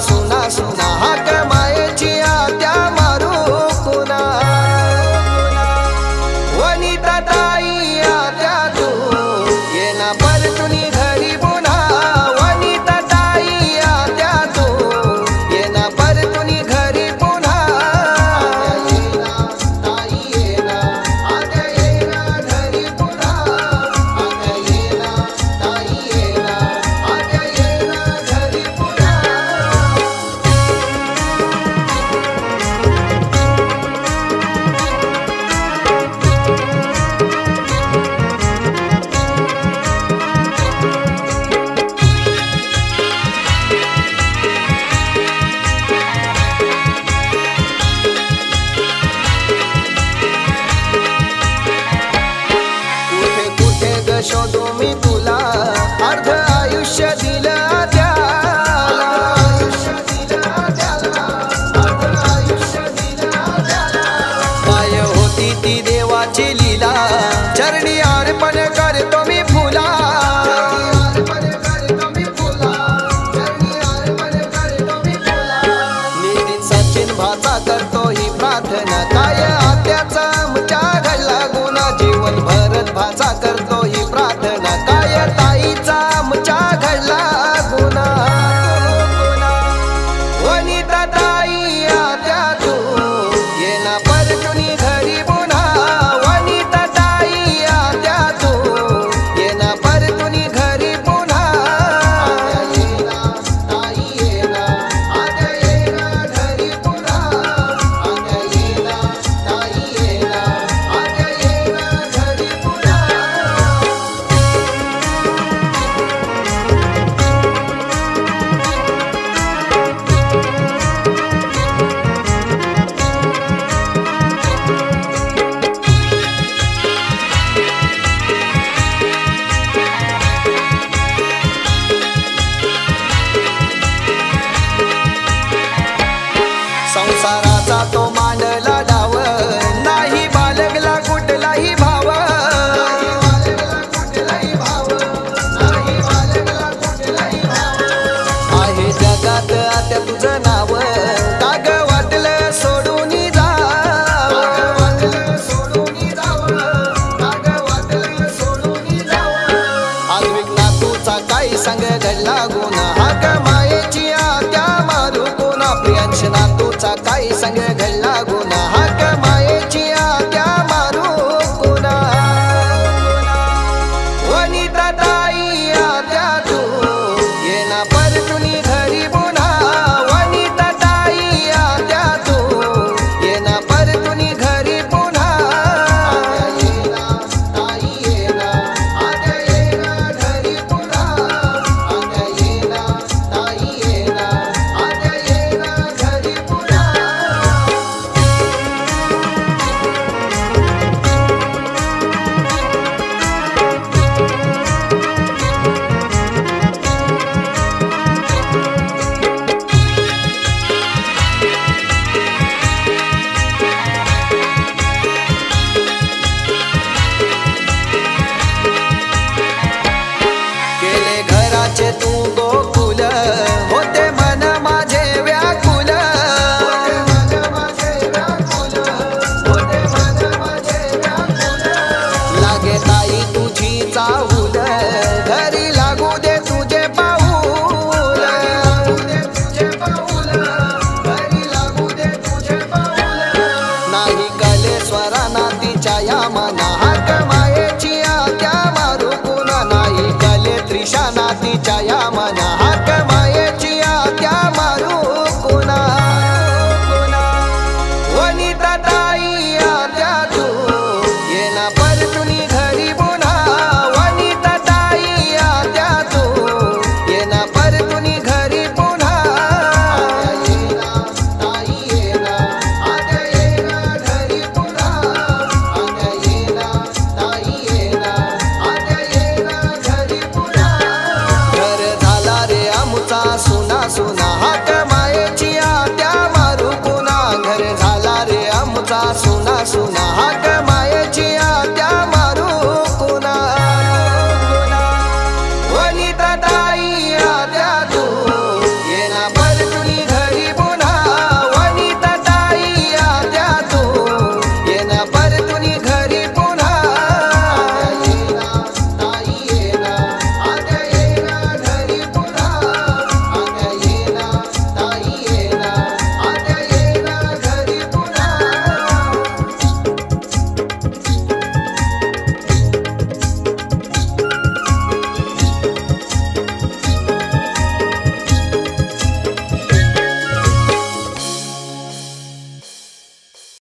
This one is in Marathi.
सुना सुना हाक मायेची आत्या मारू कुणा वनिता ताई आत्या तू येना परतुनी घरी पुन्हा वनिता ताई आत्या तू येना परतुनी घरी पुन्हा ताई येना आत्या येना घरी पुन्हा आत्या येना ताई येना आत्या येना घरी पुन्हा शोधू मी तुला अर्ध आयुष्य दिलं त्याला काय होती ती देवाची लीला चरणी अर्पण करतो मी फुला नितीन सचिन भाचा करतो ही प्रार्थना काय आत्याचा आमच्या घडला गुन्हा जीवन भरत भाचा करतो ही प्रार्थना काय ताईचा आमच्या घडला गुन्हा वनिता ताई आत्या तू येना परतुनी घरी पुन्हा वनिता ताई आत्या तू येना परतुनी घरी पुन्हा ताई येना आत्या येना घरी पुन्हा आत्या येना ताई येना आत्या येना घरी पुन्हा संसाराचा तो मांडला डाव नाही बाळगला कुठलाही भाव आहे जगात आता तुझं नाव काग वाटलं सोडून आल्विक नातूचा काही संग घडला गुन्हा हाक मायेची आत्या मारू कोणा प्रियांश नातूचा काही संग घडला गुन्हा हाक मायेची आत्या मारू कोणा वनिता ताई आत्या तू येना परतुनी घरी पुन्हा वनिता ताई आत्या तू येना परतुनी घरी पुन्हा ताई येना आत्या येना घरी पुन्हा आत्या येना ताई येना आत्या येना घरी पुन्हा केले घराचे तू गोकुल होते मन माझे व्याकुल लागे ताई तुझी चाहूल घरी लागू दे तुझे पाऊल नाही कले स्वरा नातीच्या या मना हाक मायेची आत्या मारू कुणा नाही कले त्रिशा नातीच्या या मना